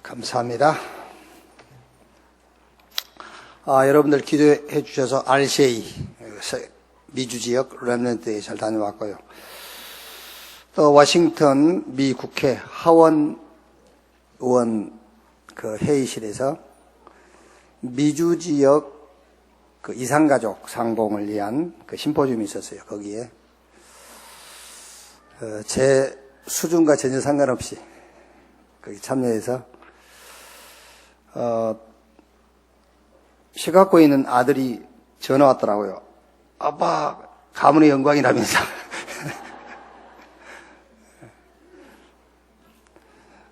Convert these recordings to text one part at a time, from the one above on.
감사합니다. 여러분들 기도해 주셔서 RCA, 미주지역 렘넌트에 잘 다녀왔고요. 또 워싱턴 미 국회 하원 의원 그 회의실에서 미주지역 그 이산가족 상봉을 위한 그 심포지움이 있었어요. 거기에 제 수준과 전혀 상관없이 거기 참여해서 시카고에 있는 아들이 전화 왔더라고요. 아빠 가문의 영광이라면서.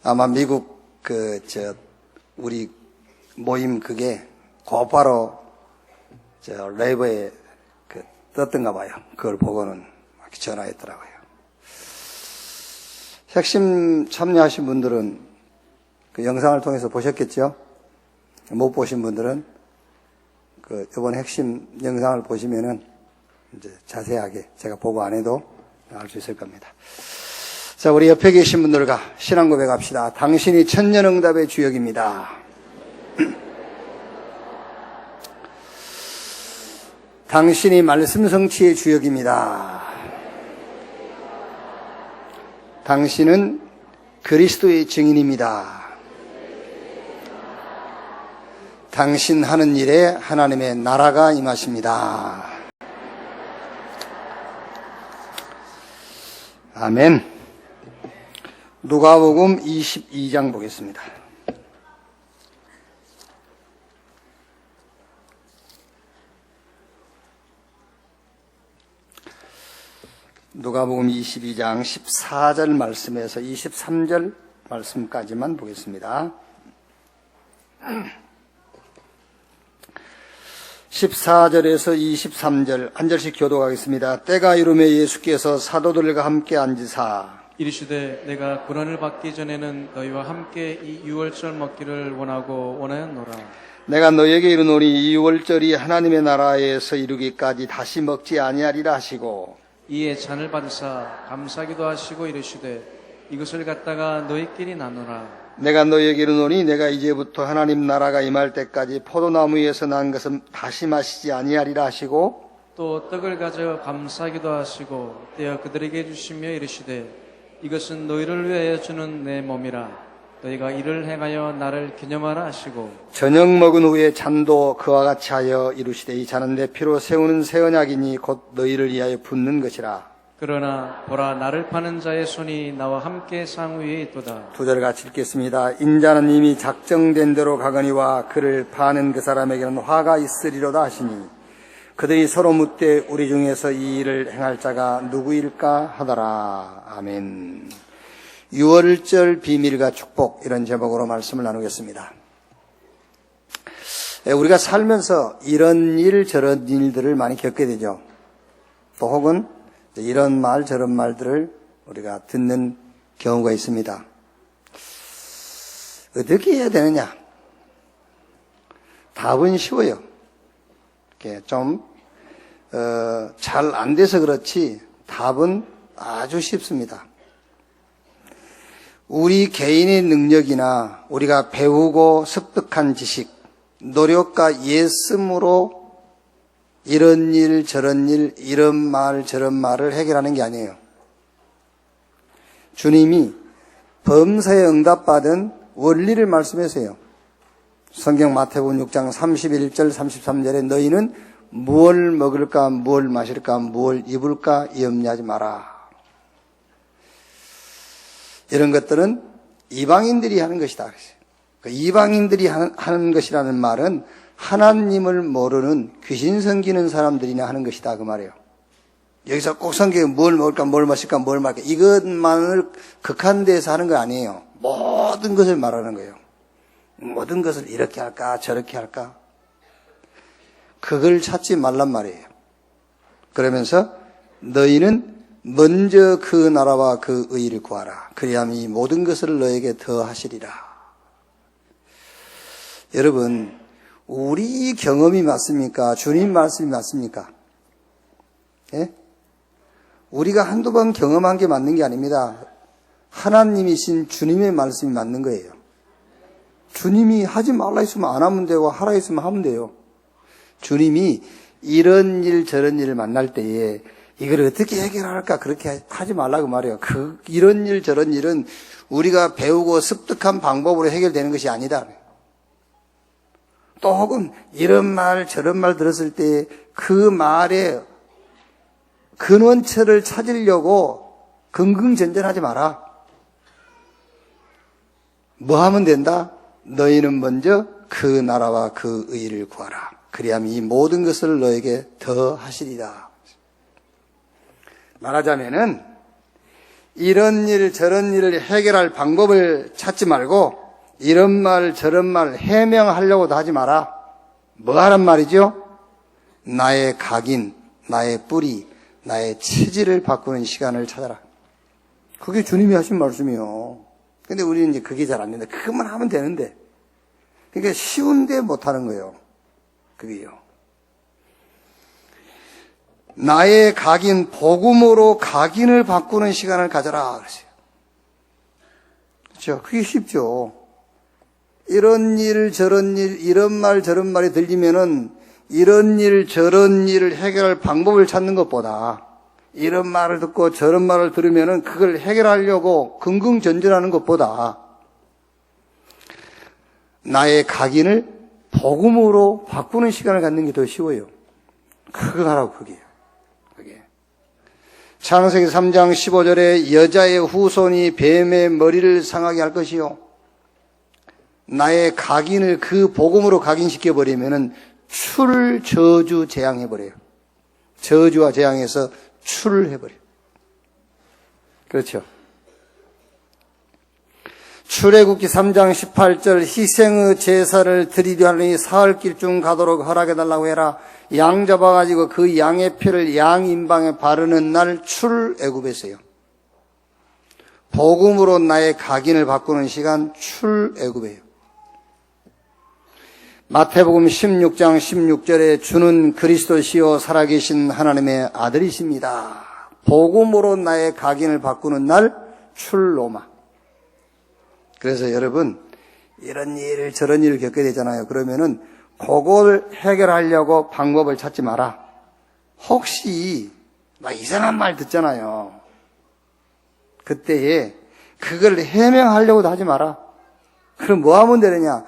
아마 미국 우리 모임 그게 곧바로 레이버에 떴던가 봐요. 그걸 보고는 전화했더라고요. 핵심 참여하신 분들은 그 영상을 통해서 보셨겠죠? 못 보신 분들은 이번 핵심 영상을 보시면은 이제 자세하게 제가 보고 안 해도 알 수 있을 겁니다. 자, 우리 옆에 계신 분들과 신앙 고백합시다. 당신이 천년응답의 주역입니다. 당신이 말씀 성취의 주역입니다. 당신은 그리스도의 증인입니다. 당신 하는 일에 하나님의 나라가 임하십니다. 아멘. 누가복음 22장 보겠습니다. 누가복음 22장 14절 말씀에서 23절 말씀까지만 보겠습니다. 14절에서 23절 한 절씩 교독하겠습니다. 때가 이르매 예수께서 사도들과 함께 앉으사 이르시되 내가 고난을 받기 전에는 너희와 함께 이 유월절 먹기를 원하였노라. 내가 너에게 이르노니 이 유월절이 하나님의 나라에서 이루기까지 다시 먹지 아니하리라 하시고 이에 잔을 받으사 감사기도 하시고 이르시되 이것을 갖다가 너희끼리 나누라. 내가 너에게 이르노니 내가 이제부터 하나님 나라가 임할 때까지 포도나무에서 난 것은 다시 마시지 아니하리라 하시고 또 떡을 가져 감사기도 하시고 떼어 그들에게 주시며 이르시되 이것은 너희를 위하여 주는 내 몸이라. 너희가 이를 행하여 나를 기념하라 하시고 저녁 먹은 후에 잔도 그와 같이 하여 이루시되 이 잔은 내 피로 세우는 새 언약이니 곧 너희를 위하여 붓는 것이라. 그러나 보라 나를 파는 자의 손이 나와 함께 상 위에 있도다. 두 절 같이 읽겠습니다. 인자는 이미 작정된 대로 가거니와 그를 파는 그 사람에게는 화가 있으리로다 하시니 그들이 서로 묻되 우리 중에서 이 일을 행할 자가 누구일까 하더라. 아멘. 유월절 비밀과 축복 이런 제목으로 말씀을 나누겠습니다. 우리가 살면서 이런 일 저런 일들을 많이 겪게 되죠. 또 혹은 이런 말 저런 말들을 우리가 듣는 경우가 있습니다. 어떻게 해야 되느냐? 답은 쉬워요. 이렇게 좀 잘 안 돼서 그렇지 답은 아주 쉽습니다. 우리 개인의 능력이나 우리가 배우고 습득한 지식, 노력과 예씀으로 이런 일 저런 일 이런 말 저런 말을 해결하는 게 아니에요. 주님이 범사에 응답받은 원리를 말씀하세요. 성경 마태복음 6장 31절 33절에 너희는 무엇을 먹을까 무엇을 마실까 무엇을 입을까 염려하지 마라. 이런 것들은 이방인들이 하는 것이다. 그 이방인들이 하는 것이라는 말은 하나님을 모르는 귀신 섬기는 사람들이나 하는 것이다 그 말이에요. 여기서 꼭 성경에 뭘 먹을까 뭘 마실까 뭘 말까 이것만을 극한돼서 하는 거 아니에요. 모든 것을 말하는 거예요. 모든 것을 이렇게 할까 저렇게 할까 그걸 찾지 말란 말이에요. 그러면서 너희는 먼저 그 나라와 그 의를 구하라. 그리하면 이 모든 것을 너에게 더하시리라. 여러분 우리 경험이 맞습니까? 주님 말씀이 맞습니까? 예? 우리가 한두 번 경험한 게 맞는 게 아닙니다. 하나님이신 주님의 말씀이 맞는 거예요. 주님이 하지 말라 했으면 안 하면 되고 하라 했으면 하면 돼요. 주님이 이런 일 저런 일을 만날 때에 이걸 어떻게 해결할까 그렇게 하지 말라고 말해요. 이런 일 저런 일은 우리가 배우고 습득한 방법으로 해결되는 것이 아니다. 또 혹은 이런 말 저런 말 들었을 때 그 말의 근원처를 찾으려고 긍긍전전하지 마라. 뭐 하면 된다? 너희는 먼저 그 나라와 그 의를 구하라. 그리하면 이 모든 것을 너에게 더 하시리라. 말하자면은 이런 일 저런 일을 해결할 방법을 찾지 말고 이런 말 저런 말 해명하려고도 하지 마라. 뭐 하란 말이죠? 나의 각인, 나의 뿌리, 나의 체질을 바꾸는 시간을 찾아라. 그게 주님이 하신 말씀이요. 근데 우리는 이제 그게 잘 안 된다. 그것만 하면 되는데. 그러니까 쉬운데 못하는 거예요. 그게요. 나의 각인, 복음으로 각인을 바꾸는 시간을 가져라. 그랬어요. 그렇죠. 그게 쉽죠. 이런 일, 저런 일, 이런 말, 저런 말이 들리면은 이런 일, 저런 일을 해결할 방법을 찾는 것보다 이런 말을 듣고 저런 말을 들으면은 그걸 해결하려고 긍긍전전하는 것보다 나의 각인을 복음으로 바꾸는 시간을 갖는 게 더 쉬워요. 그거 하라고, 그게. 창세기 3장 15절에 여자의 후손이 뱀의 머리를 상하게 할 것이요. 나의 각인을 그 복음으로 각인시켜버리면은 저주 재앙해버려요. 저주와 재앙에서 출을 해버려요. 그렇죠. 출애굽기 3장 18절 희생의 제사를 드리려 하니 사흘길 중 가도록 허락해달라고 해라. 양 잡아가지고 그 양의 피를 양 임방에 바르는 날 출애굽했어요. 복음으로 나의 각인을 바꾸는 시간 출애굽이에요. 마태복음 16장 16절에 주는 그리스도시요 살아계신 하나님의 아들이십니다. 복음으로 나의 각인을 바꾸는 날 출로마. 그래서 여러분 이런 일 저런 일을 겪게 되잖아요. 그러면은 그걸 해결하려고 방법을 찾지 마라. 혹시 막 이상한 말 듣잖아요. 그때에 그걸 해명하려고도 하지 마라. 그럼 뭐 하면 되느냐?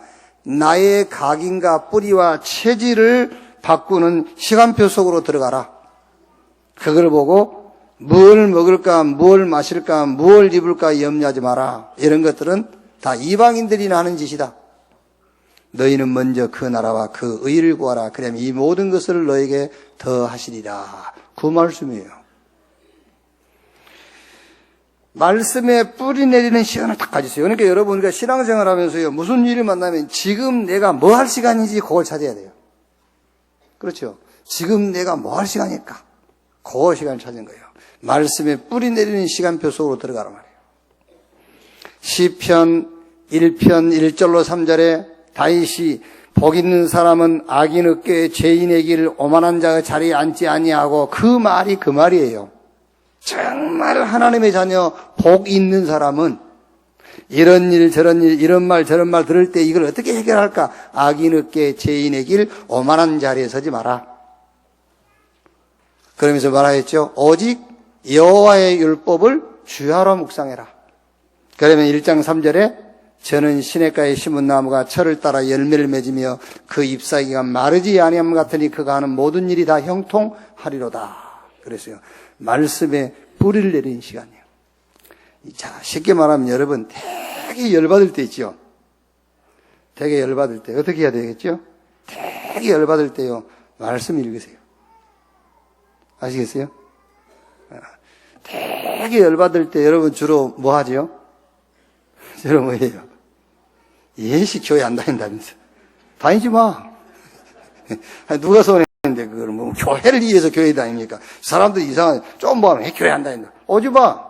나의 각인과 뿌리와 체질을 바꾸는 시간표 속으로 들어가라. 그걸 보고 뭘 먹을까, 뭘 마실까, 뭘 입을까 염려하지 마라. 이런 것들은 다 이방인들이나 하는 짓이다. 너희는 먼저 그 나라와 그 의를 구하라. 그러면 이 모든 것을 너에게 더 하시리라. 그 말씀이에요. 말씀에 뿌리 내리는 시간을 딱 가지세요. 그러니까 여러분, 우리가 신앙생활 하면서요, 무슨 일을 만나면 지금 내가 뭐 할 시간인지 그걸 찾아야 돼요. 그렇죠. 지금 내가 뭐 할 시간일까? 그 시간을 찾는 거예요. 말씀에 뿌리 내리는 시간표 속으로 들어가란 말이에요. 시편 1편 1절로 3절에 다윗이 복 있는 사람은 악인 어깨에 죄인의 길 오만한 자의 자리에 앉지 아니하고 그 말이 그 말이에요. 정말 하나님의 자녀 복 있는 사람은 이런 일 저런 일 이런 말 저런 말 들을 때 이걸 어떻게 해결할까? 악인 어깨에 죄인의 길 오만한 자리에 서지 마라. 그러면서 말하였죠. 오직 여호와의 율법을 주야로 묵상해라. 그러면 1장 3절에 저는 시냇가에 심은 나무가 철을 따라 열매를 맺으며 그 잎사귀가 마르지 아니함 같으니 그가 하는 모든 일이 다 형통하리로다. 그랬어요. 말씀에 뿌리를 내리는 시간이에요. 자, 쉽게 말하면 여러분 되게 열받을 때 있죠. 되게 열받을 때 어떻게 해야 되겠죠? 되게 열받을 때요. 말씀 읽으세요. 아시겠어요? 되게 열받을 때 여러분 주로 뭐 하죠? 주로 뭐예요? 예식 교회 안 다닌다면서. 다니지 마. 누가 손했는데 그걸 뭐 교회를 위해서 교회 다닙니까? 사람들이 이상하게 좀 뭐 하면 교회 안 다닌다. 오지 마.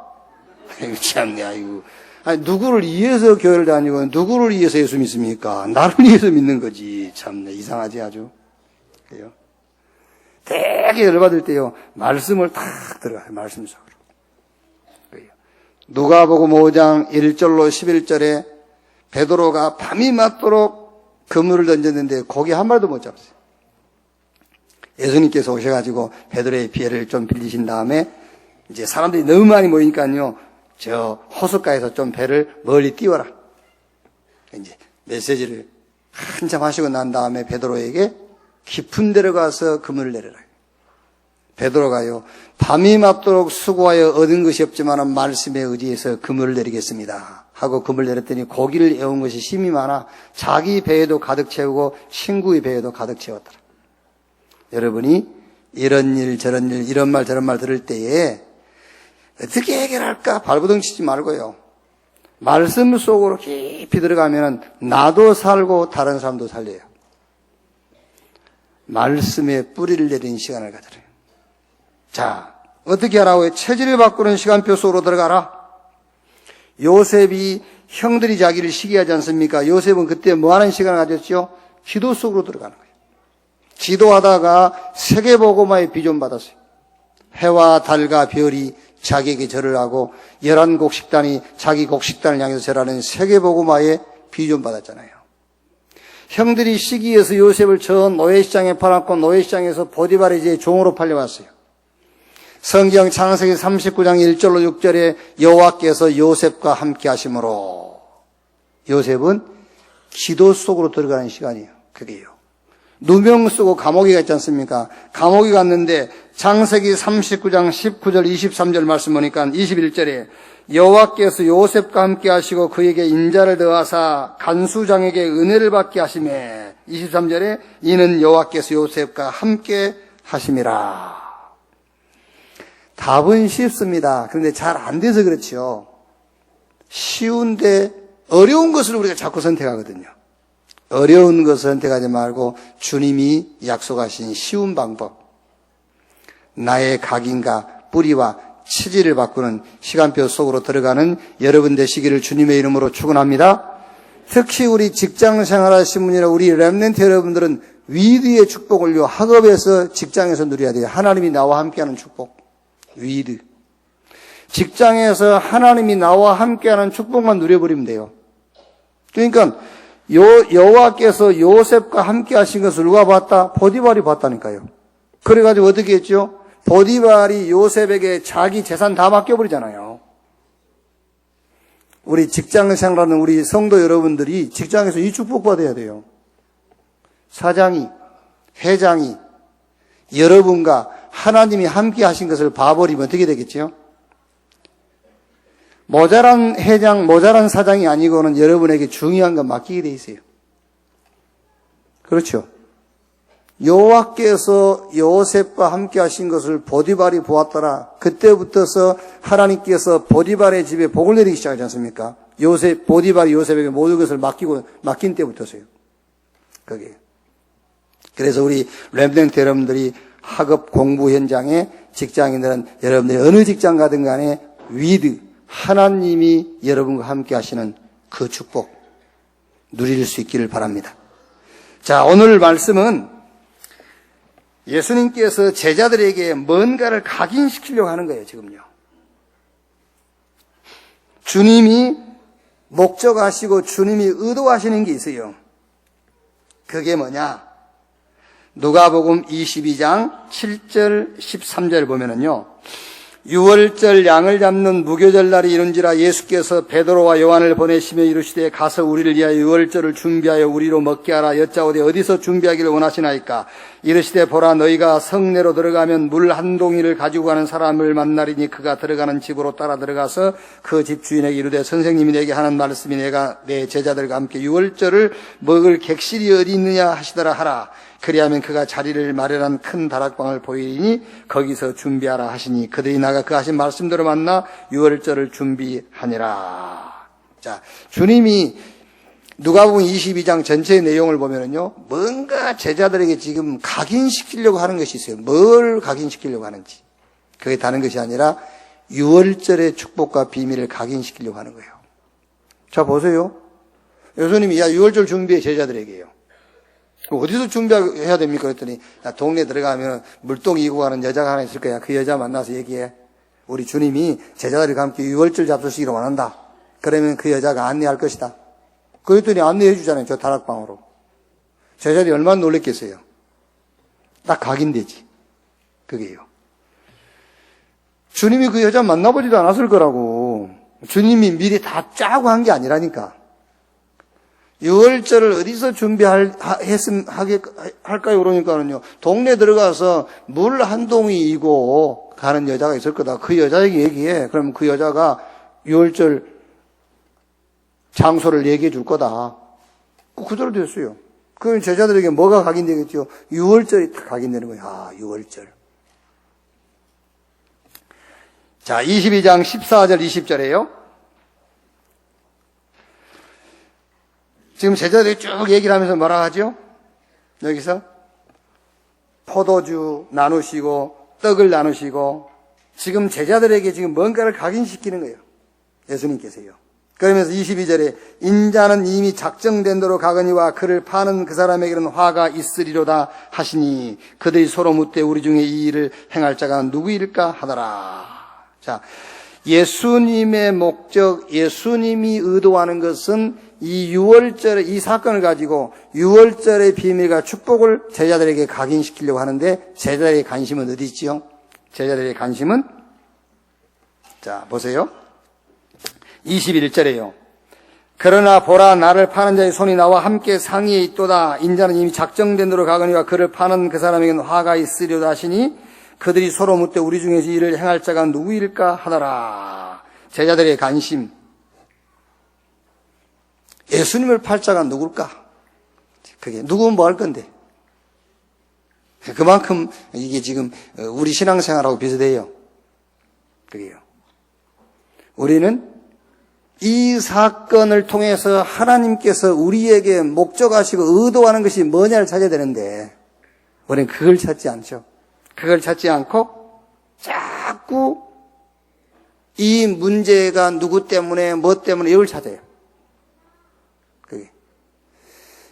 아이고 참네 아이고. 아니 누구를 위해서 교회를 다니고 누구를 위해서 예수 믿습니까? 나를 위해서 믿는 거지. 참네 이상하지 아주. 그래요. 되게 열받을 때요. 말씀을 탁 들어가요. 말씀 속으로. 그래요. 누가복음 5장 1절로 11절에 베드로가 밤이 맞도록 그물을 던졌는데 고기 한 마리도 못 잡았어요. 예수님께서 오셔가지고 베드로의 피해를 좀 빌리신 다음에 이제 사람들이 너무 많이 모이니까요, 저 호숫가에서 좀 배를 멀리 띄워라. 이제 메시지를 한참 하시고 난 다음에 베드로에게 깊은 데로 가서 그물을 내려라. 베드로가요, 밤이 맞도록 수고하여 얻은 것이 없지만 말씀에 의지해서 그물을 내리겠습니다 하고 그물을 내렸더니 고기를 애운 것이 힘이 많아 자기 배에도 가득 채우고 친구의 배에도 가득 채웠더라. 여러분이 이런 일 저런 일 이런 말 저런 말 들을 때에 어떻게 해결할까 발버둥 치지 말고요, 말씀 속으로 깊이 들어가면 나도 살고 다른 사람도 살려요. 말씀에 뿌리를 내리는 시간을 가져요. 자, 어떻게 하라고요? 체질을 바꾸는 시간표 속으로 들어가라. 요셉이 형들이 자기를 시기하지 않습니까? 요셉은 그때 뭐하는 시간을 가졌죠? 기도 속으로 들어가는 거예요. 기도하다가 세계복음화의 비전 받았어요. 해와 달과 별이 자기에게 절을 하고 11곡식단이 자기 곡식단을 향해서 절하는 세계복음화의 비전 받았잖아요. 형들이 시기해서 요셉을 저 노예시장에 팔았고 노예시장에서 보디발의 이제 종으로 팔려왔어요. 성경 창세기 39장 1절로 6절에 여호와께서 요셉과 함께 하심으로, 요셉은 기도 속으로 들어가는 시간이에요. 그게요. 누명 쓰고 감옥에 갔지 않습니까? 감옥에 갔는데 창세기 39장 19절 23절 말씀 보니까 21절에 여호와께서 요셉과 함께 하시고 그에게 인자를 더하사 간수장에게 은혜를 받게 하시매, 23절에 이는 여호와께서 요셉과 함께 하심이라. 답은 쉽습니다. 그런데 잘 안 돼서 그렇죠. 쉬운데 어려운 것을 우리가 자꾸 선택하거든요. 어려운 것을 선택하지 말고 주님이 약속하신 쉬운 방법, 나의 각인과 뿌리와 체질을 바꾸는 시간표 속으로 들어가는 여러분 되시기를 주님의 이름으로 축원합니다. 특히 우리 직장 생활하신 분이나 우리 렘넌트 여러분들은 위드의 축복을요, 학업에서 직장에서 누려야 돼요. 하나님이 나와 함께하는 축복, 위드. 직장에서 하나님이 나와 함께하는 축복만 누려버리면 돼요. 그러니까 여호와께서 요셉과 함께 하신 것을 누가 봤다? 보디발이 봤다니까요. 그래가지고 어떻게 했죠? 보디발이 요셉에게 자기 재산 다 맡겨버리잖아요. 우리 직장 생활하는 우리 성도 여러분들이 직장에서 이 축복 받아야 돼요. 사장이, 회장이 여러분과 하나님이 함께 하신 것을 봐버리면 어떻게 되겠죠? 모자란 회장, 모자란 사장이 아니고는 여러분에게 중요한 건 맡기게 돼 있어요. 그렇죠? 여호와께서 요셉과 함께 하신 것을 보디발이 보았더라. 그때부터서 하나님께서 보디발의 집에 복을 내리기 시작하지 않습니까? 보디발이 요셉에게 모든 것을 맡긴 때부터서요. 그게. 그래서 우리 렘넌트 여러분들이 학업 공부 현장에 직장인들은 여러분들이 어느 직장 가든 간에 위드, 하나님이 여러분과 함께 하시는 그 축복 누릴 수 있기를 바랍니다. 자, 오늘 말씀은 예수님께서 제자들에게 뭔가를 각인시키려고 하는 거예요, 지금요. 주님이 목적하시고 주님이 의도하시는 게 있어요. 그게 뭐냐? 누가복음 22장 7절 13절 보면은요, 유월절 양을 잡는 무교절 날이 이른지라 예수께서 베드로와 요한을 보내시며 이르시되 가서 우리를 위하여 유월절을 준비하여 우리로 먹게 하라. 여짜오되 어디서 준비하기를 원하시나이까? 이르시되 보라, 너희가 성내로 들어가면 물 한 동이를 가지고 가는 사람을 만나리니 그가 들어가는 집으로 따라 들어가서 그 집 주인에게 이르되 선생님이 내게 하는 말씀이 내가 내 제자들과 함께 유월절을 먹을 객실이 어디 있느냐 하시더라 하라. 그리하면 그가 자리를 마련한 큰 다락방을 보이니 거기서 준비하라 하시니 그들이 나가 그 하신 말씀대로 만나 유월절을 준비하니라. 자, 주님이 누가복음 22장 전체의 내용을 보면은요, 뭔가 제자들에게 지금 각인시키려고 하는 것이 있어요. 뭘 각인시키려고 하는지. 그게 다른 것이 아니라 유월절의 축복과 비밀을 각인시키려고 하는 거예요. 자, 보세요. 예수님이 야, 유월절 준비해, 제자들에게요. 어디서 준비해야 됩니까? 그랬더니 동네 들어가면 물동 이고 가는 여자가 하나 있을 거야. 그 여자 만나서 얘기해. 우리 주님이 제자들과 함께 유월절 잡수시기를 원한다. 그러면 그 여자가 안내할 것이다. 그랬더니 안내해 주잖아요. 저 다락방으로. 제자들이 얼마나 놀랬겠어요. 딱 각인되지. 그게요. 주님이 그 여자 만나보지도 않았을 거라고. 주님이 미리 다 짜고 한 게 아니라니까. 유월절을 어디서 할까요? 그러니까는요, 동네 들어가서 물 한 동이 이고 가는 여자가 있을 거다. 그 여자에게 얘기해. 그럼 그 여자가 유월절 장소를 얘기해 줄 거다. 그대로 됐어요. 그럼 제자들에게 뭐가 각인되겠죠? 유월절이 다 각인되는 거예요. 아, 유월절. 자, 22장 14절 20절이에요. 지금 제자들이 쭉 얘기를 하면서 뭐라 하죠? 여기서 포도주 나누시고 떡을 나누시고 지금 제자들에게 지금 뭔가를 각인시키는 거예요. 예수님께서요. 그러면서 22절에 인자는 이미 작정된 대로 가거니와 그를 파는 그 사람에게는 화가 있으리로다 하시니 그들이 서로 묻되 우리 중에 이 일을 행할 자가 누구일까 하더라. 자, 예수님의 목적, 예수님이 의도하는 것은 이 유월절의 이 사건을 가지고 유월절의 비밀과 축복을 제자들에게 각인시키려고 하는데 제자들의 관심은 어디 있지요? 제자들의 관심은 자, 보세요. 21절에요. 그러나 보라 나를 파는 자의 손이 나와 함께 상의에 있도다. 인자는 이미 작정된 대로 가거니와 그를 파는 그 사람에게는 화가 있으리로다 하시니 그들이 서로 묻되 우리 중에서 이를 행할 자가 누구일까 하더라. 제자들의 관심. 예수님을 팔 자가 누굴까? 그게 누구면 뭐 할 건데? 그만큼 이게 지금 우리 신앙생활하고 비슷해요. 그게요. 우리는 이 사건을 통해서 하나님께서 우리에게 목적하시고 의도하는 것이 뭐냐를 찾아야 되는데 우리는 그걸 찾지 않죠. 그걸 찾지 않고 자꾸 이 문제가 누구 때문에 뭐 때문에 이걸 찾아요. 그게.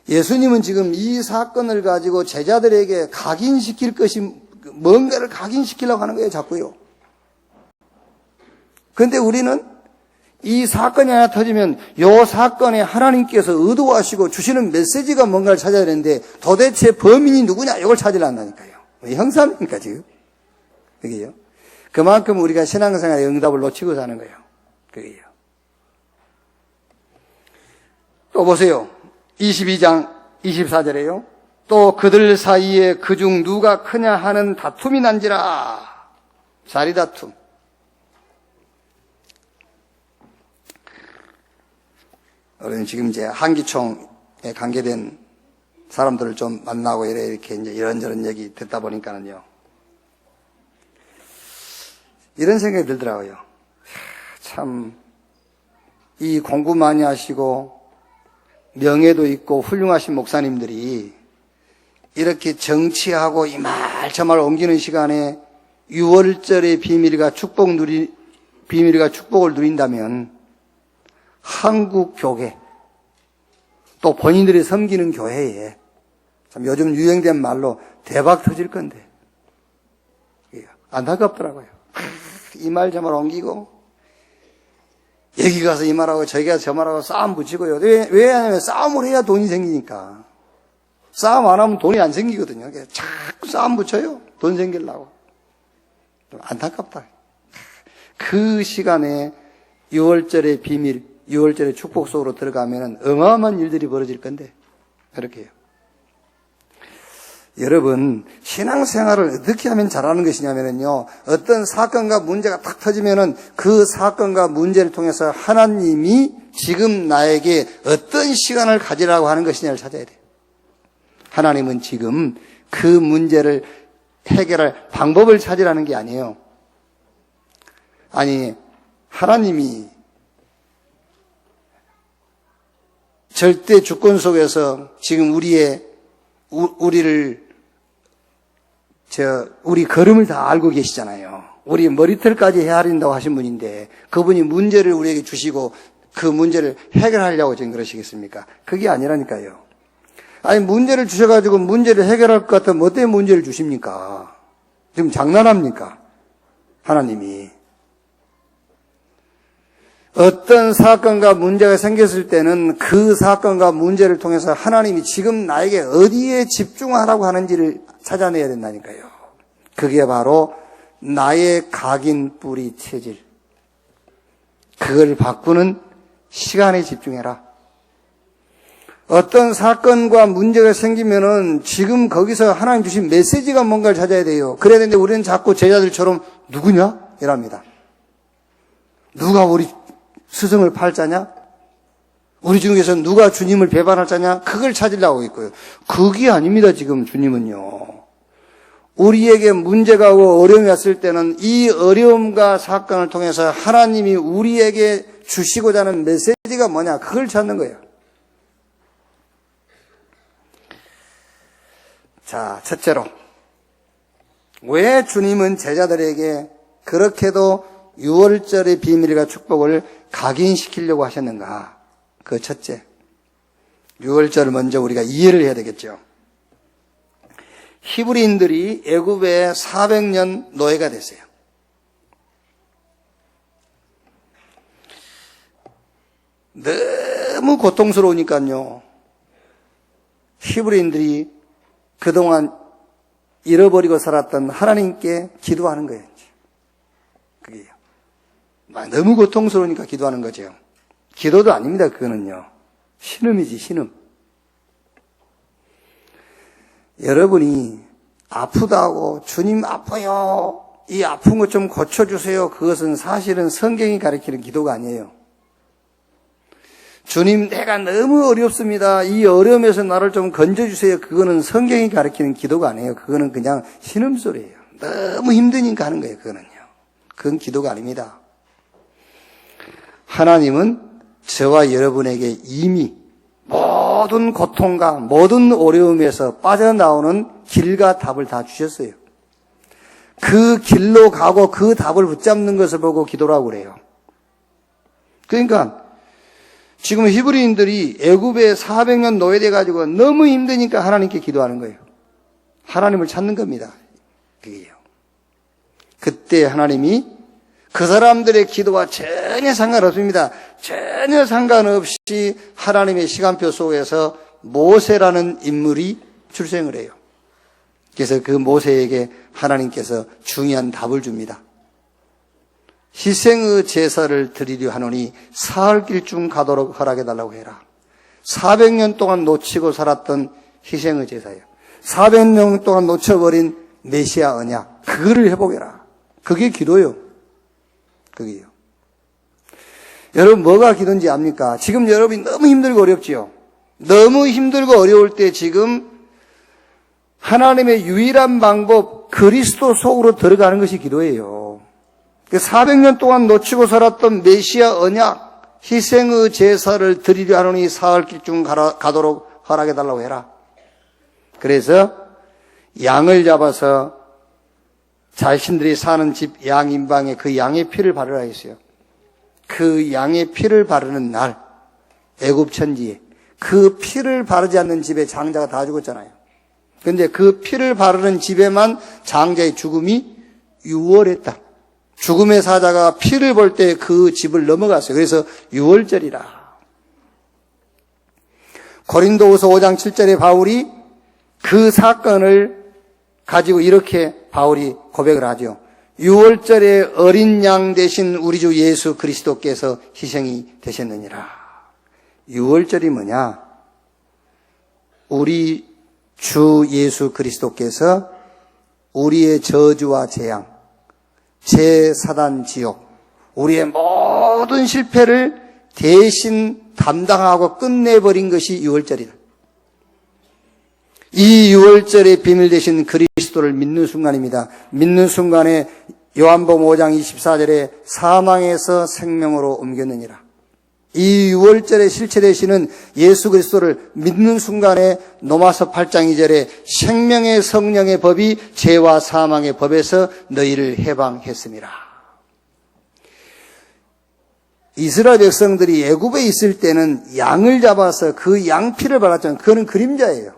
예수님은 지금 이 사건을 가지고 제자들에게 각인시킬 것이 뭔가를 각인시키려고 하는 거예요. 자꾸요. 그런데 우리는 이 사건이 하나 터지면 이 사건에 하나님께서 의도하시고 주시는 메시지가 뭔가를 찾아야 되는데 도대체 범인이 누구냐 이걸 찾으려 한다니까요. 형사입니까 지금? 그게요. 그만큼 우리가 신앙생활의 응답을 놓치고 사는 거예요. 그게요. 또 보세요. 22장 24절에요. 또 그들 사이에 그중 누가 크냐 하는 다툼이 난지라. 자리다툼. 우리는 지금 이제 한기총에 관계된 사람들을 좀 만나고 이렇게 이제 이런저런 얘기 듣다 보니까는요. 이런 생각이 들더라고요. 참, 이 공부 많이 하시고, 명예도 있고, 훌륭하신 목사님들이 이렇게 정치하고 이 말 저 말 옮기는 시간에 유월절의 비밀과 축복을 누린다면, 한국 교회, 또 본인들이 섬기는 교회에 참 요즘 유행된 말로 대박 터질 건데 안타깝더라고요. 이 말 저 말 옮기고 여기 가서 이 말하고 저기 가서 저 말하고 싸움 붙이고요. 왜 하냐면 싸움을 해야 돈이 생기니까. 싸움 안 하면 돈이 안 생기거든요. 자꾸 싸움 붙여요. 돈 생기려고. 좀 안타깝다. 그 시간에 6월절의 비밀, 6월절의 축복 속으로 들어가면 어마어마한 일들이 벌어질 건데 그렇게 해요. 여러분, 신앙생활을 어떻게 하면 잘하는 것이냐면요, 어떤 사건과 문제가 탁 터지면은 그 사건과 문제를 통해서 하나님이 지금 나에게 어떤 시간을 가지라고 하는 것이냐를 찾아야 돼요. 하나님은 지금 그 문제를 해결할 방법을 찾으라는 게 아니에요. 아니, 하나님이 절대 주권 속에서 지금 우리 걸음을 다 알고 계시잖아요. 우리 머리털까지 헤아린다고 하신 분인데 그분이 문제를 우리에게 주시고 그 문제를 해결하려고 지금 그러시겠습니까? 그게 아니라니까요. 아니, 문제를 주셔가지고 문제를 해결할 것 같으면 뭐 때문에 문제를 주십니까? 지금 장난합니까? 하나님이. 어떤 사건과 문제가 생겼을 때는 그 사건과 문제를 통해서 하나님이 지금 나에게 어디에 집중하라고 하는지를 찾아내야 된다니까요. 그게 바로 나의 각인 뿌리 체질. 그걸 바꾸는 시간에 집중해라. 어떤 사건과 문제가 생기면은 지금 거기서 하나님 주신 메시지가 뭔가를 찾아야 돼요. 그래야 되는데 우리는 자꾸 제자들처럼 누구냐? 이랍니다. 누가 우리 스승을 팔 자냐? 우리 중에서 누가 주님을 배반할 자냐? 그걸 찾으려고 있고요. 그게 아닙니다, 지금 주님은요. 우리에게 문제가 오고 어려움이 왔을 때는 이 어려움과 사건을 통해서 하나님이 우리에게 주시고자 하는 메시지가 뭐냐? 그걸 찾는 거예요. 자, 첫째로. 왜 주님은 제자들에게 그렇게도 유월절의 비밀과 축복을 각인시키려고 하셨는가? 그 첫째. 유월절을 먼저 우리가 이해를 해야 되겠죠. 히브리인들이 애굽에 400년 노예가 됐어요. 너무 고통스러우니까요. 히브리인들이 그동안 잃어버리고 살았던 하나님께 기도하는 거예요. 그게요. 너무 고통스러우니까 기도하는 거죠. 기도도 아닙니다, 그거는요. 신음이지, 신음. 여러분이 아프다고 주님 아파요. 이 아픈 것 좀 고쳐주세요. 그것은 사실은 성경이 가르치는 기도가 아니에요. 주님, 내가 너무 어렵습니다. 이 어려움에서 나를 좀 건져주세요. 그거는 성경이 가르치는 기도가 아니에요. 그거는 그냥 신음소리예요. 너무 힘드니까 하는 거예요. 그거는요. 그건 기도가 아닙니다. 하나님은 저와 여러분에게 이미 모든 고통과 모든 어려움에서 빠져나오는 길과 답을 다 주셨어요. 그 길로 가고 그 답을 붙잡는 것을 보고 기도라고 그래요. 그러니까 지금 히브리인들이 애굽에 400년 노예돼 가지고 너무 힘드니까 하나님께 기도하는 거예요. 하나님을 찾는 겁니다. 그게요. 그때 하나님이 그 사람들의 기도와 전혀 상관없습니다. 전혀 상관없이 하나님의 시간표 속에서 모세라는 인물이 출생을 해요. 그래서 그 모세에게 하나님께서 중요한 답을 줍니다. 희생의 제사를 드리려 하노니 사흘 길중 가도록 허락해달라고 해라. 400년 동안 놓치고 살았던 희생의 제사예요. 400년 동안 놓쳐버린 메시아 언약, 그거를 회복해라. 그게 기도요. 그게요. 여러분 뭐가 기도인지 압니까? 지금 여러분이 너무 힘들고 어렵지요. 너무 힘들고 어려울 때 지금 하나님의 유일한 방법 그리스도 속으로 들어가는 것이 기도예요. 400년 동안 놓치고 살았던 메시아 언약 희생의 제사를 드리려 하노니 사흘 길중 가도록 허락해달라고 해라. 그래서 양을 잡아서 자신들이 사는 집 양인방에 그 양의 피를 바르라 했어요. 그 양의 피를 바르는 날 애굽 천지에 그 피를 바르지 않는 집에 장자가 다 죽었잖아요. 그런데 그 피를 바르는 집에만 장자의 죽음이 유월했다. 죽음의 사자가 피를 볼 때 그 집을 넘어갔어요. 그래서 유월절이라. 고린도후서 5장 7절에 바울이 그 사건을 가지고 이렇게 바울이 고백을 하죠. 유월절에 어린 양 대신 우리 주 예수 그리스도께서 희생이 되셨느니라. 유월절이 뭐냐? 우리 주 예수 그리스도께서 우리의 저주와 재앙, 제사단 지옥, 우리의 모든 실패를 대신 담당하고 끝내버린 것이 유월절이다. 이 유월절의 비밀 되신 그리스도를 믿는 순간입니다. 믿는 순간에 요한복음 5장 24절에 사망에서 생명으로 옮겼느니라. 이 유월절의 실체 되시는 예수 그리스도를 믿는 순간에 로마서 8장 2절에 생명의 성령의 법이 죄와 사망의 법에서 너희를 해방했습니다. 이스라엘 백성들이 애굽에 있을 때는 양을 잡아서 그 양피를 발랐잖아요. 그거는 그림자예요.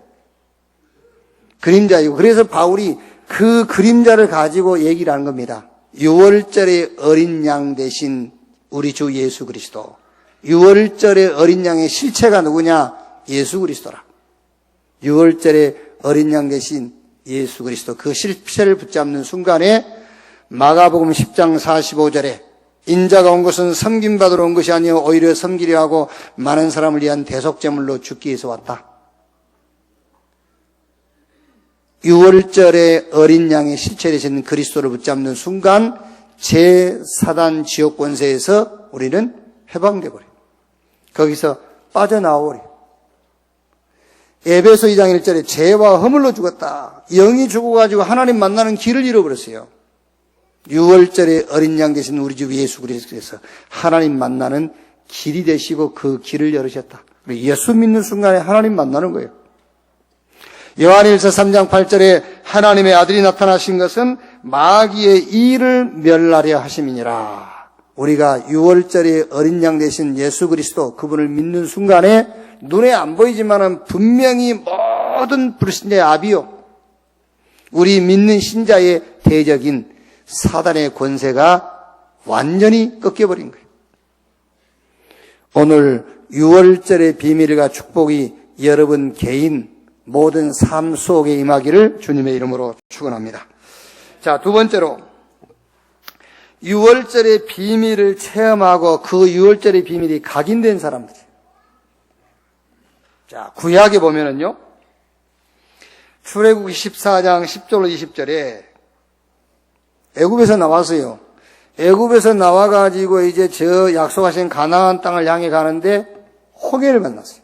그림자이고 그래서 바울이 그 그림자를 가지고 얘기를 하는 겁니다. 유월절의 어린 양 대신 우리 주 예수 그리스도. 유월절의 어린 양의 실체가 누구냐? 예수 그리스도라. 유월절의 어린 양 대신 예수 그리스도. 그 실체를 붙잡는 순간에 마가복음 10장 45절에 인자가 온 것은 섬김받으러 온 것이 아니요 오히려 섬기려 하고 많은 사람을 위한 대속제물로 죽기 위해서 왔다. 유월절의 어린 양의 실체 되신 그리스도를 붙잡는 순간 제4단 지옥 권세에서 우리는 해방되어 버려요. 거기서 빠져나와 버려요. 에베소 2장 1절에 죄와 허물로 죽었다. 영이 죽어가지고 하나님 만나는 길을 잃어버렸어요. 유월절의 어린 양 되신 우리 주 예수 그리스도께서 하나님 만나는 길이 되시고 그 길을 열으셨다. 예수 믿는 순간에 하나님 만나는 거예요. 요한일서 3장 8절에 하나님의 아들이 나타나신 것은 마귀의 일을 멸하려 하심이니라. 우리가 유월절의 어린 양 되신 예수 그리스도 그분을 믿는 순간에 눈에 안 보이지만은 분명히 모든 불신자의 아비요 우리 믿는 신자의 대적인 사단의 권세가 완전히 꺾여버린 거예요. 오늘 유월절의 비밀과 축복이 여러분 개인 모든 삶 속에 임하기를 주님의 이름으로 축원합니다. 자, 두 번째로 유월절의 비밀을 체험하고 그 유월절의 비밀이 각인된 사람들. 자, 구약에 보면은요. 출애굽기 14장 10절로 20절에 애굽에서 나왔어요. 애굽에서 나와가지고 이제 저 약속하신 가나안 땅을 향해 가는데 홍해를 만났어요.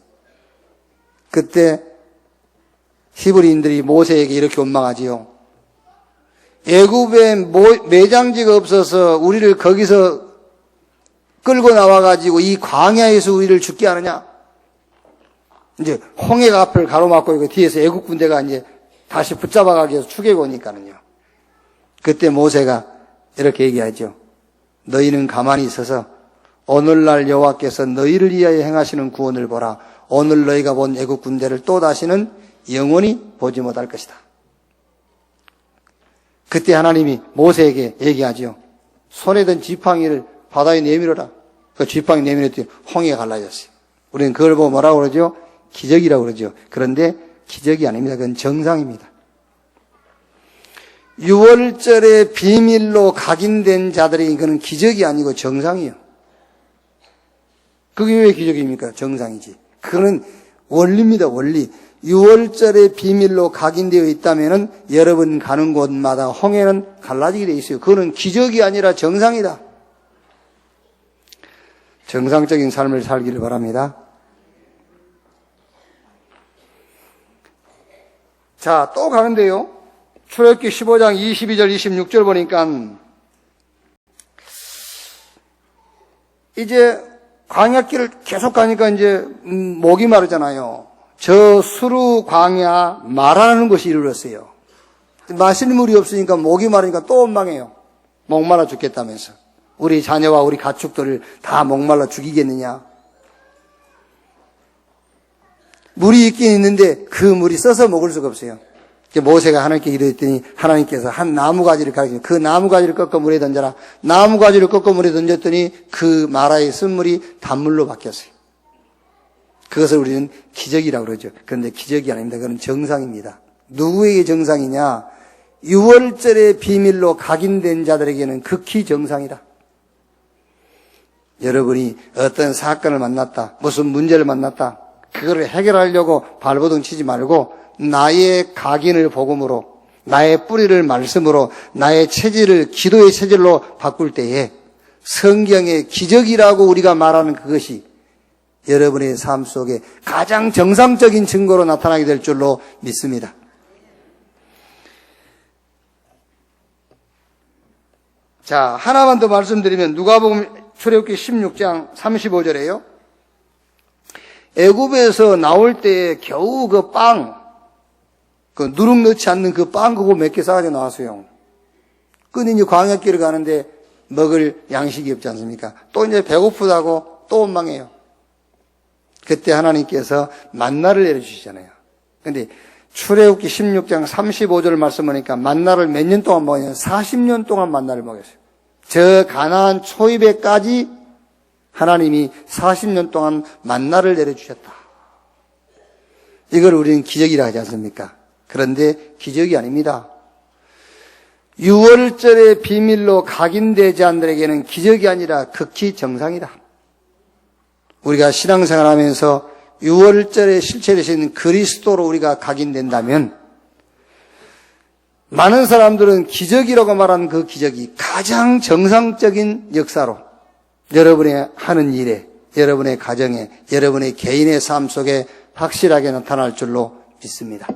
그때 히브리인들이 모세에게 이렇게 원망하지요. 애굽에 매장지가 없어서 우리를 거기서 끌고 나와가지고 이 광야에서 우리를 죽게 하느냐? 이제 홍해가 앞을 가로막고 있고 뒤에서 애굽 군대가 이제 다시 붙잡아가기 위해서 추격해 오니까는요. 그때 모세가 이렇게 얘기하죠. 너희는 가만히 있어서 오늘날 여호와께서 너희를 위하여 행하시는 구원을 보라. 오늘 너희가 본 애굽 군대를 또 다시는 영원히 보지 못할 것이다. 그때 하나님이 모세에게 얘기하죠. 손에 든 지팡이를 바다에 내밀어라. 그 지팡이 내밀었더니 홍해가 갈라졌어요. 우리는 그걸 보고 뭐라고 그러죠? 기적이라고 그러죠. 그런데 기적이 아닙니다. 그건 정상입니다. 유월절의 비밀로 각인된 자들이 이거는 기적이 아니고 정상이에요. 그게 왜 기적입니까? 정상이지. 그거는 원리입니다. 원리. 유월절의 비밀로 각인되어 있다면은 여러분 가는 곳마다 홍해는 갈라지게 되어 있어요. 그거는 기적이 아니라 정상이다. 정상적인 삶을 살기를 바랍니다. 자, 또 가는데요. 출애굽기 15장 22절 26절 보니까 이제 광야길을 계속 가니까 이제 목이 마르잖아요. 저 수루 광야 마라는 것이 이르렀어요. 마실 물이 없으니까 목이 마르니까 또 원망해요. 목말라 죽겠다면서. 우리 자녀와 우리 가축들을 다 목말라 죽이겠느냐. 물이 있긴 있는데 그 물이 써서 먹을 수가 없어요. 모세가 하나님께 이르랬더니 하나님께서 한 나무가지를 가르치니 그 나무가지를 꺾어 물에 던져라. 나무가지를 꺾어 물에 던졌더니 그 마라의 쓴물이 단물로 바뀌었어요. 그것을 우리는 기적이라고 그러죠. 그런데 기적이 아닙니다. 그건 정상입니다. 누구에게 정상이냐? 유월절의 비밀로 각인된 자들에게는 극히 정상이다. 여러분이 어떤 사건을 만났다, 무슨 문제를 만났다, 그거를 해결하려고 발버둥 치지 말고 나의 각인을 복음으로, 나의 뿌리를 말씀으로, 나의 체질을 기도의 체질로 바꿀 때에 성경의 기적이라고 우리가 말하는 그것이 여러분의 삶 속에 가장 정상적인 증거로 나타나게 될 줄로 믿습니다. 자, 하나만 더 말씀드리면 누가복음 출애굽기 16장 35절에요. 애굽에서 나올 때 겨우 그 누룩 넣지 않는 그 빵 그거 몇 개 싸가지고 나왔어요. 끈이 이제 광야길을 가는데 먹을 양식이 없지 않습니까? 또 이제 배고프다고 또 원망해요. 그때 하나님께서 만나를 내려주시잖아요. 근데 출애굽기 16장 35절 말씀하니까 만나를 몇 년 동안 먹었냐면 40년 동안 만나를 먹였어요. 저 가나안 초입에까지 하나님이 40년 동안 만나를 내려주셨다. 이걸 우리는 기적이라 하지 않습니까? 그런데 기적이 아닙니다. 6월절의 비밀로 각인되지 않은 자들에게는 기적이 아니라 극히 정상이다. 우리가 신앙생활 하면서 6월절에 실체되신 그리스도로 우리가 각인된다면 많은 사람들은 기적이라고 말하는 그 기적이 가장 정상적인 역사로 여러분의 하는 일에, 여러분의 가정에, 여러분의 개인의 삶 속에 확실하게 나타날 줄로 믿습니다.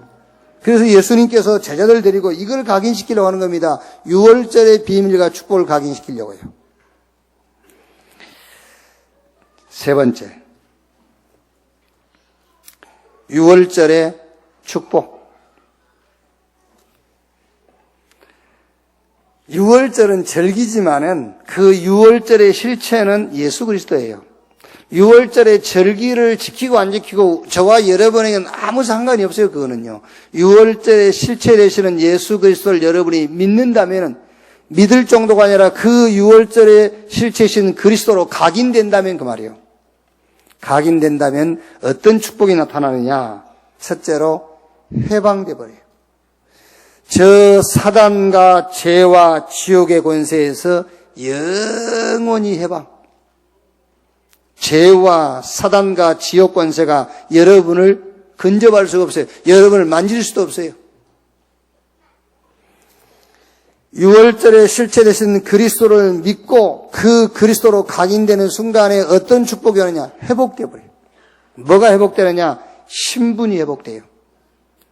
그래서 예수님께서 제자들 데리고 이걸 각인시키려고 하는 겁니다. 6월절의 비밀과 축복을 각인시키려고요. 세 번째, 6월절의 축복. 6월절은 절기지만은 그 6월절의 실체는 예수 그리스도예요. 6월절의 절기를 지키고 안 지키고 저와 여러분에게는 아무 상관이 없어요. 그거는요. 6월절의 실체 되시는 예수 그리스도를 여러분이 믿는다면, 믿을 정도가 아니라 그 6월절의 실체이신 그리스도로 각인된다면 그 말이에요. 각인된다면 어떤 축복이 나타나느냐? 첫째로 해방돼 버려요. 저 사단과 죄와 지옥의 권세에서 영원히 해방. 죄와 사단과 지옥 권세가 여러분을 근접할 수가 없어요. 여러분을 만질 수도 없어요. 6월절에 실체되신 그리스도를 믿고 그 그리스도로 각인되는 순간에 어떤 축복이 오느냐? 회복돼 버려요. 뭐가 회복되느냐? 신분이 회복돼요.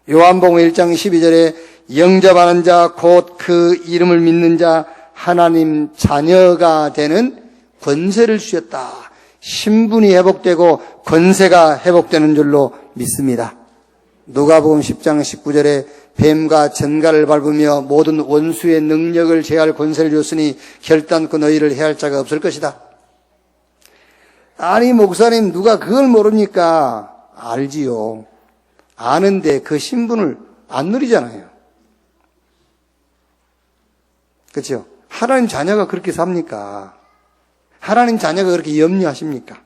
요한복음 1장 12절에 영접하는 자 곧 그 이름을 믿는 자 하나님 자녀가 되는 권세를 주셨다. 신분이 회복되고 권세가 회복되는 줄로 믿습니다. 누가복음 10장 19절에 뱀과 전갈을 밟으며 모든 원수의 능력을 제할 권세를 줬으니 결단코 너희를 해할 자가 없을 것이다. 아니 목사님 누가 그걸 모릅니까? 알지요. 아는데 그 신분을 안 누리잖아요. 그렇죠? 하나님 자녀가 그렇게 삽니까? 하나님 자녀가 그렇게 염려하십니까?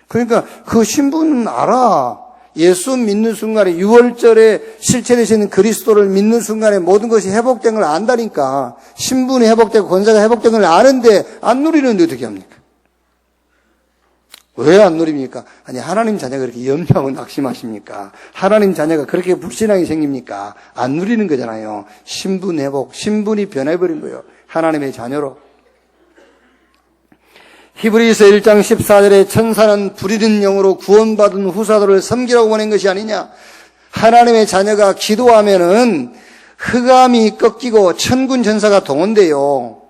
그러니까 그 신분은 알아. 예수 믿는 순간에 6월절에 실체되시는 그리스도를 믿는 순간에 모든 것이 회복된 걸 안다니까. 신분이 회복되고 권세가 회복된 걸 아는데 안 누리는데 어떻게 합니까? 왜 안 누립니까? 아니 하나님 자녀가 그렇게 염려하고 낙심하십니까? 하나님 자녀가 그렇게 불신앙이 생깁니까? 안 누리는 거잖아요. 신분 회복, 신분이 변해버린 거예요. 하나님의 자녀로. 히브리서 1장 14절에 천사는 부리는 영으로 구원받은 후사들을 섬기라고 보낸 것이 아니냐. 하나님의 자녀가 기도하면은 흑암이 꺾이고 천군 천사가 동원돼요.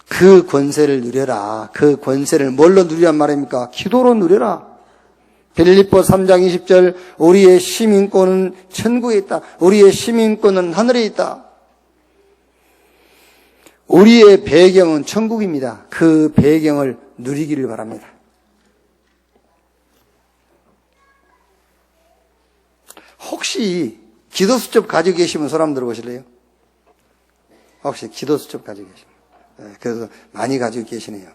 그 권세를 누려라. 그 권세를 뭘로 누리란 말입니까? 기도로 누려라. 빌립보 3장 20절 우리의 시민권은 천국에 있다. 우리의 시민권은 하늘에 있다. 우리의 배경은 천국입니다. 그 배경을 누리기를 바랍니다. 혹시 기도 수첩 가지고 계시면 손 한번 들어보실래요? 혹시 기도 수첩 가지고 계시면. 그래서 많이 가지고 계시네요.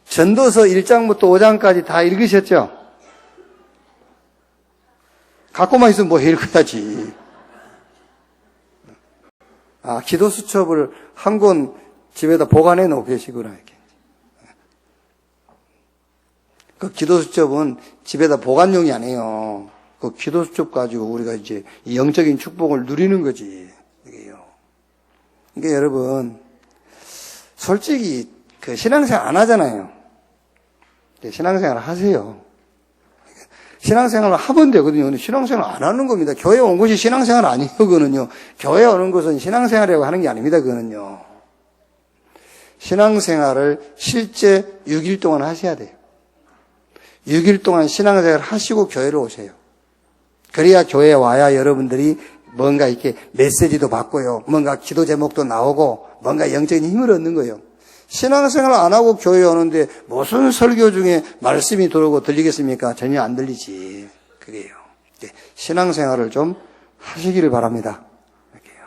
전도서 1장부터 5장까지 다 읽으셨죠? 갖고만 있으면 뭐 읽어야지. 아, 기도 수첩을 한 권 집에다 보관해 놓고 계시구나, 이렇게. 그 기도 수첩은 집에다 보관용이 아니에요. 그 기도 수첩 가지고 우리가 이제 영적인 축복을 누리는 거지. 이게요. 그러니까 여러분, 솔직히 그 신앙생활 안 하잖아요. 신앙생활 하세요. 신앙생활을 하면 되거든요. 근데 신앙생활 안 하는 겁니다. 교회 온 것이 신앙생활 아니에요, 그거는요. 교회 오는 것은 신앙생활이라고 하는 게 아닙니다, 그거는요. 신앙생활을 실제 6일 동안 하셔야 돼요. 6일 동안 신앙생활을 하시고 교회로 오세요. 그래야 교회에 와야 여러분들이 뭔가 이렇게 메시지도 받고요. 뭔가 기도 제목도 나오고 뭔가 영적인 힘을 얻는 거예요. 신앙생활 안 하고 교회에 오는데 무슨 설교 중에 말씀이 들어오고 들리겠습니까? 전혀 안 들리지. 그게요. 신앙생활을 좀 하시기를 바랍니다. 이렇게요.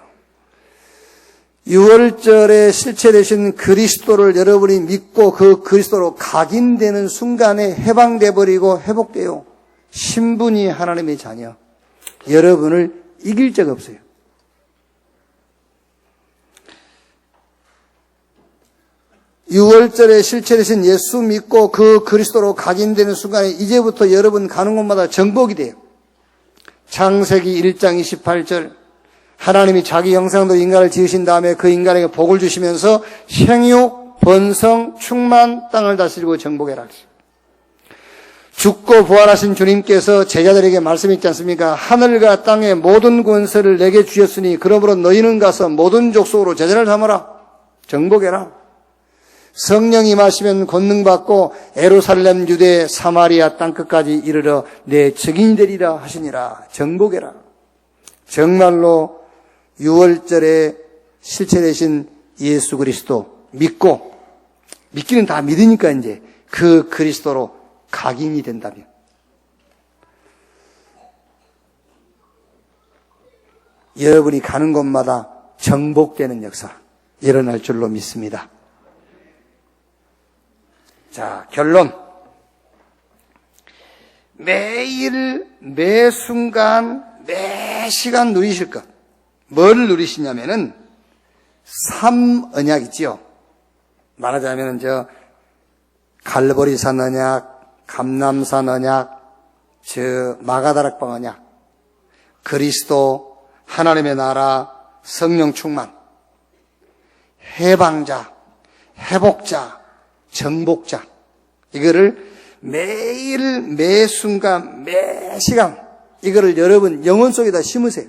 유월절에 실체되신 그리스도를 여러분이 믿고 그 그리스도로 각인되는 순간에 해방돼 버리고 회복돼요. 신분이 하나님의 자녀. 여러분을 이길 적 없어요. 유월절에 실체되신 예수 믿고 그 그리스도로 각인되는 순간에 이제부터 여러분 가는 곳마다 정복이 돼요. 창세기 1장 28절 하나님이 자기 형상도 인간을 지으신 다음에 그 인간에게 복을 주시면서 생육, 번성, 충만, 땅을 다스리고 정복해라. 죽고 부활하신 주님께서 제자들에게 말씀했지 않습니까? 하늘과 땅의 모든 권세를 내게 주셨으니 그러므로 너희는 가서 모든 족속으로 제자를 삼아라. 정복해라. 성령이 임하시면 권능받고 예루살렘, 유대, 사마리아 땅끝까지 이르러 내 증인이 되리라 하시니라. 정복해라. 정말로 유월절에 실체되신 예수 그리스도 믿고, 믿기는 다 믿으니까 이제 그 그리스도로 각인이 된다면 여러분이 가는 곳마다 정복되는 역사 일어날 줄로 믿습니다. 자, 결론. 매일, 매 순간, 매 시간 누리실 것. 뭘 누리시냐면은, 삼언약 있지요. 말하자면은 갈보리산 언약, 감람산 언약, 마가다락방 언약, 그리스도, 하나님의 나라, 성령 충만, 해방자, 회복자, 정복자. 이거를 매일, 매 순간, 매 시간, 이거를 여러분 영혼 속에다 심으세요.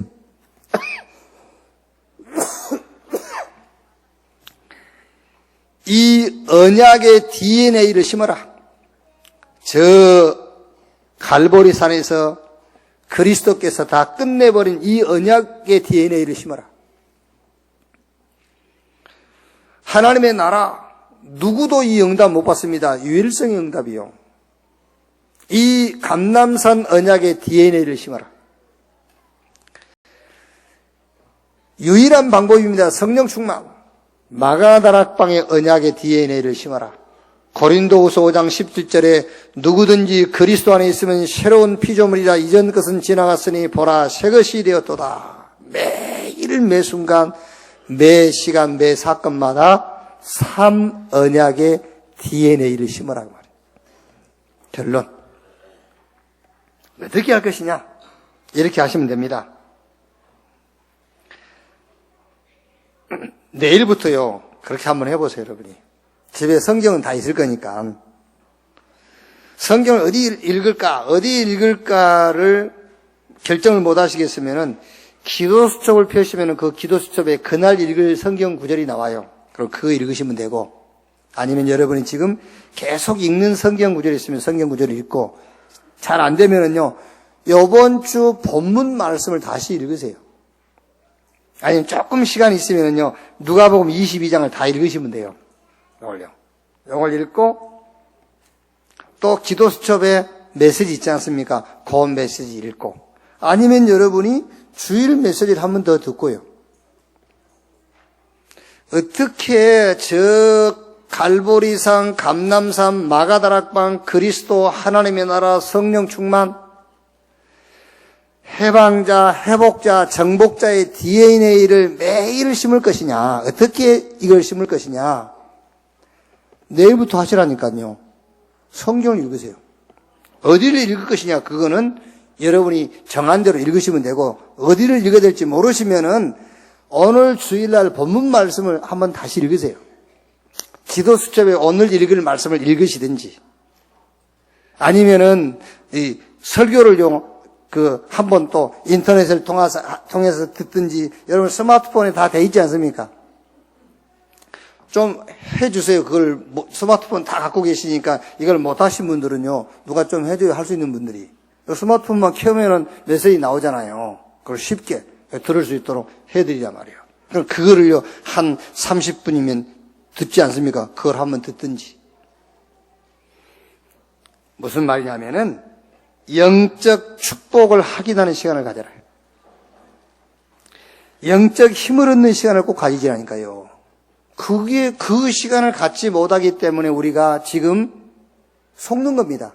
이 언약의 DNA를 심어라. 저 갈보리산에서 그리스도께서 다 끝내버린 이 언약의 DNA를 심어라. 하나님의 나라, 누구도 이 응답 못 받습니다. 유일성의 응답이요. 이 감람산 언약의 DNA를 심어라. 유일한 방법입니다. 성령 충만. 마가다락방의 언약의 DNA를 심어라. 고린도후서 5장 17절에 누구든지 그리스도 안에 있으면 새로운 피조물이라 이전 것은 지나갔으니 보라 새 것이 되었도다. 매일 매 순간 매 시간 매 사건마다 삼언약의 DNA를 심으라고 말이에요. 결론. 어떻게 할 것이냐? 이렇게 하시면 됩니다. 내일부터요. 그렇게 한번 해보세요, 여러분이. 집에 성경은 다 있을 거니까. 성경을 어디 읽을까를 결정을 못 하시겠으면은 기도수첩을 펴시면은 그 기도수첩에 그날 읽을 성경 구절이 나와요. 그럼 그거 읽으시면 되고, 아니면 여러분이 지금 계속 읽는 성경 구절이 있으면 성경 구절을 읽고, 잘 안 되면은요, 요번 주 본문 말씀을 다시 읽으세요. 아니면 조금 시간이 있으면은요, 누가복음 22장을 다 읽으시면 돼요. 요걸 읽고, 또 기도수첩에 메시지 있지 않습니까? 그 메시지 읽고, 아니면 여러분이 주일 메시지를 한 번 더 듣고요. 어떻게 갈보리산, 감람산, 마가다락방, 그리스도, 하나님의 나라, 성령 충만, 해방자, 회복자, 정복자의 DNA를 매일 심을 것이냐? 어떻게 이걸 심을 것이냐? 내일부터 하시라니까요. 성경을 읽으세요. 어디를 읽을 것이냐? 그거는 여러분이 정한 대로 읽으시면 되고, 어디를 읽어야 될지 모르시면은 오늘 주일날 본문 말씀을 한번 다시 읽으세요. 기도 수첩에 오늘 읽을 말씀을 읽으시든지, 아니면은 이 설교를 한번 또 인터넷을 통해서 듣든지, 여러분 스마트폰에 다 돼 있지 않습니까? 좀 해주세요. 그걸 스마트폰 다 갖고 계시니까 이걸 못 하신 분들은요, 누가 좀 해줘야 할 수 있는 분들이. 스마트폰만 켜면은 메시지 나오잖아요. 그걸 쉽게 들을 수 있도록 해드리란 말이에요. 그럼 그거를요, 한 30분이면 듣지 않습니까? 그걸 한번 듣든지. 무슨 말이냐면은, 영적 축복을 확인하는 시간을 가져라. 영적 힘을 얻는 시간을 꼭 가지지라니까요. 그 시간을 갖지 못하기 때문에 우리가 지금 속는 겁니다.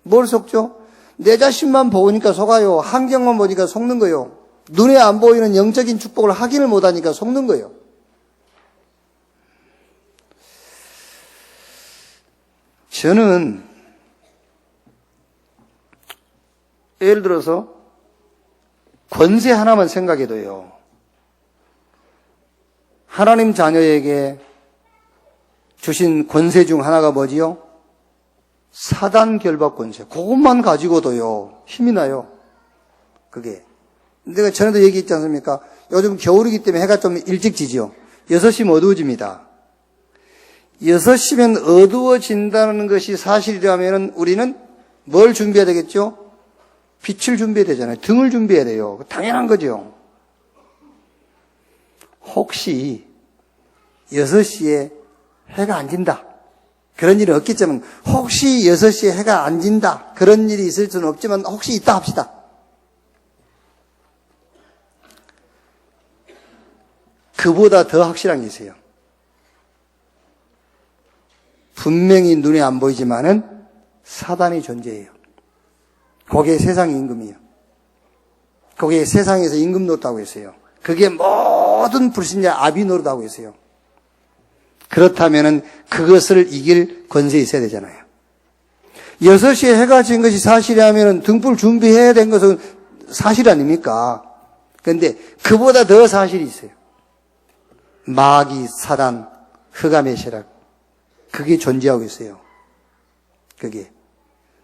뭘 속죠? 내 자신만 보니까 속아요. 환경만 보니까 속는 거요. 눈에 안 보이는 영적인 축복을 확인을 못하니까 속는 거예요. 저는 예를 들어서 권세 하나만 생각해도요. 하나님 자녀에게 주신 권세 중 하나가 뭐지요? 사단 결박 권세. 그것만 가지고도요. 힘이 나요. 그게. 내가 전에도 얘기했지 않습니까? 요즘 겨울이기 때문에 해가 좀 일찍 지죠. 6시면 어두워집니다. 6시면 어두워진다는 것이 사실이라면 우리는 뭘 준비해야 되겠죠? 빛을 준비해야 되잖아요. 등을 준비해야 돼요. 당연한 거죠. 혹시 6시에 해가 안 진다. 그런 일은 없겠지만 혹시 6시에 해가 안 진다. 그런 일이 있을 수는 없지만 혹시 있다 합시다. 그보다 더 확실한 게 있어요. 분명히 눈에 안 보이지만은 사단이 존재해요. 그게 세상의 임금이에요. 그게 세상에서 임금 노릇하고 있어요. 그게 모든 불신자 아비 노릇하고 있어요. 그렇다면은 그것을 이길 권세 있어야 되잖아요. 6시에 해가 진 것이 사실이라면은 등불 준비해야 된 것은 사실 아닙니까? 그런데 그보다 더 사실이 있어요. 마귀, 사단, 흑암의 세력. 그게 존재하고 있어요. 그게.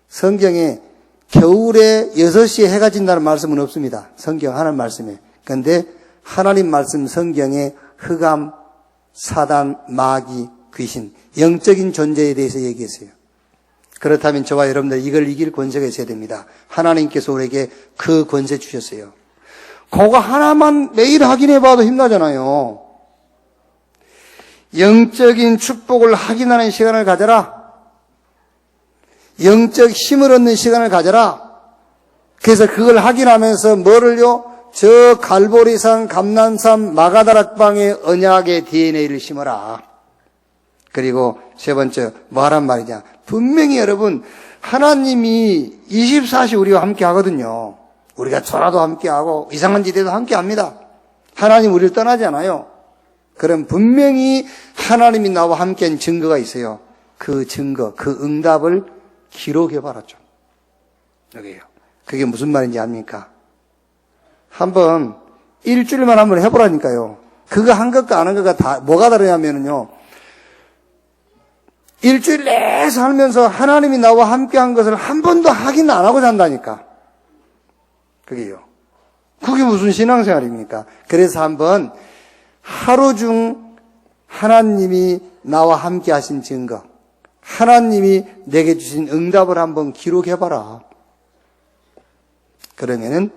성경에 겨울에 6시에 해가 진다는 말씀은 없습니다. 성경 하나님 말씀에. 그런데 하나님 말씀 성경에 흑암, 사단, 마귀, 귀신, 영적인 존재에 대해서 얘기했어요. 그렇다면 저와 여러분들 이걸 이길 권세가 있어야 됩니다. 하나님께서 우리에게 그 권세 주셨어요. 그거 하나만 매일 확인해 봐도 힘나잖아요. 영적인 축복을 확인하는 시간을 가져라. 영적 힘을 얻는 시간을 가져라. 그래서 그걸 확인하면서 뭐를요? 저 갈보리산, 감난산, 마가다락방의 언약의 DNA를 심어라. 그리고 세 번째 뭐 하란 말이냐. 분명히 여러분 하나님이 24시 우리와 함께 하거든요. 우리가 전화도 함께 하고 이상한 짓에도 함께 합니다. 하나님 우리를 떠나지 않아요. 그럼 분명히 하나님이 나와 함께한 증거가 있어요. 그 증거, 그 응답을 기록해봐라 좀. 여기에요. 그게 무슨 말인지 압니까? 한번 일주일만 한번 해보라니까요. 그거 한 것과 안 한 것과 다 뭐가 다르냐면요. 일주일 내내 살면서 하나님이 나와 함께한 것을 한 번도 확인 안 하고 산다니까. 그게요. 그게 무슨 신앙생활입니까? 그래서 한번 하루 중 하나님이 나와 함께 하신 증거, 하나님이 내게 주신 응답을 한번 기록해봐라. 그러면은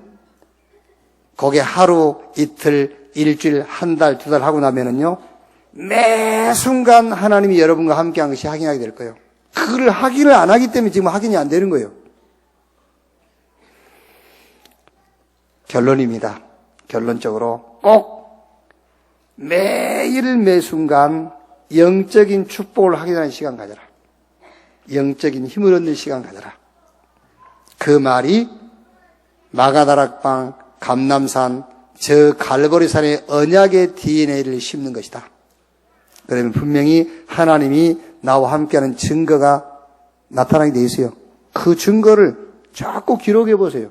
거기에 하루, 이틀, 일주일, 한 달, 두 달 하고 나면은요, 매 순간 하나님이 여러분과 함께 한 것이 확인하게 될 거예요. 그걸 확인을 안 하기 때문에 지금 확인이 안 되는 거예요. 결론입니다. 결론적으로 꼭 매일 매 순간 영적인 축복을 확인하는 시간 가져라. 영적인 힘을 얻는 시간 가져라. 그 말이 마가다락방, 감남산, 저 갈보리산의 언약의 DNA를 심는 것이다. 그러면 분명히 하나님이 나와 함께하는 증거가 나타나게 돼 있어요. 그 증거를 자꾸 기록해 보세요.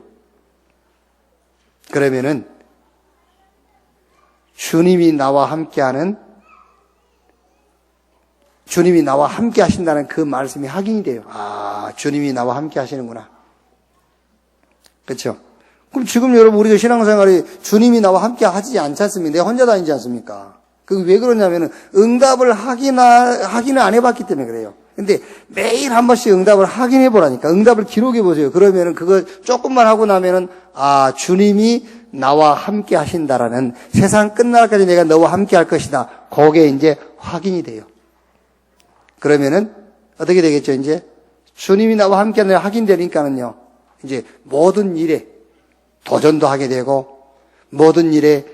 그러면은 주님이 나와 함께하는, 주님이 나와 함께 하신다는 그 말씀이 확인이 돼요. 아, 주님이 나와 함께 하시는구나. 그렇죠? 그럼 지금 여러분 우리가 신앙생활이 주님이 나와 함께 하지 않지 않습니까? 내가 혼자 다니지 않습니까? 그게 왜 그러냐면은 응답을 확인을 안 해봤기 때문에 그래요. 근데 매일 한 번씩 응답을 확인해 보라니까. 응답을 기록해 보세요. 그러면은 그거 조금만 하고 나면은 아, 주님이 나와 함께 하신다라는, 세상 끝날까지 내가 너와 함께 할 것이다. 그게 이제 확인이 돼요. 그러면은 어떻게 되겠죠? 이제 주님이 나와 함께 하는 확인되니까는요. 이제 모든 일에 도전도 하게 되고 모든 일에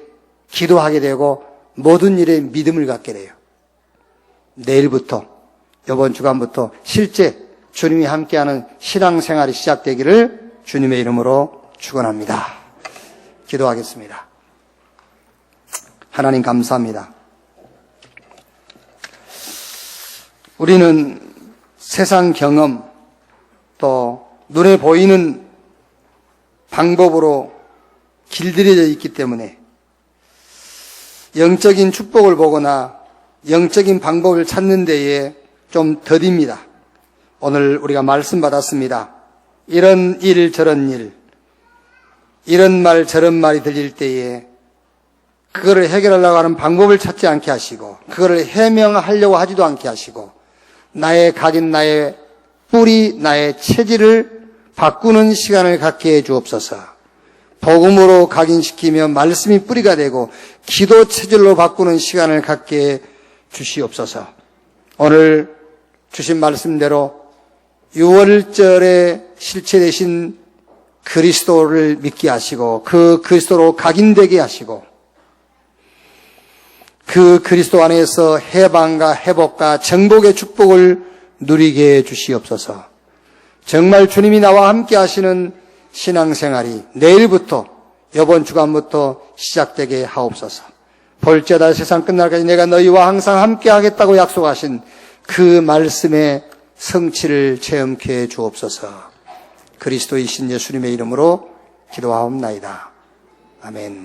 기도하게 되고 모든 일에 믿음을 갖게 돼요. 내일부터, 이번 주간부터 실제 주님이 함께하는 신앙생활이 시작되기를 주님의 이름으로 축원합니다. 기도하겠습니다. 하나님 감사합니다. 우리는 세상 경험 또 눈에 보이는 방법으로 길들여져 있기 때문에 영적인 축복을 보거나 영적인 방법을 찾는 데에 좀 더딥니다. 오늘 우리가 말씀 받았습니다. 이런 일 저런 일, 이런 말 저런 말이 들릴 때에 그거를 해결하려고 하는 방법을 찾지 않게 하시고 그거를 해명하려고 하지도 않게 하시고 나의 가진 나의 뿌리, 나의 체질을 바꾸는 시간을 갖게 해 주옵소서. 복음으로 각인시키며 말씀이 뿌리가 되고 기도 체질로 바꾸는 시간을 갖게 해 주시옵소서. 오늘 주신 말씀대로 6월절에 실체되신 그리스도를 믿게 하시고 그 그리스도로 각인되게 하시고 그 그리스도 안에서 해방과 회복과 정복의 축복을 누리게 해 주시옵소서. 정말 주님이 나와 함께 하시는 신앙생활이 내일부터 이번 주간부터 시작되게 하옵소서. 볼지어다 세상 끝날까지 내가 너희와 항상 함께 하겠다고 약속하신 그 말씀의 성취를 체험케 해 주옵소서. 그리스도이신 예수님의 이름으로 기도하옵나이다. 아멘.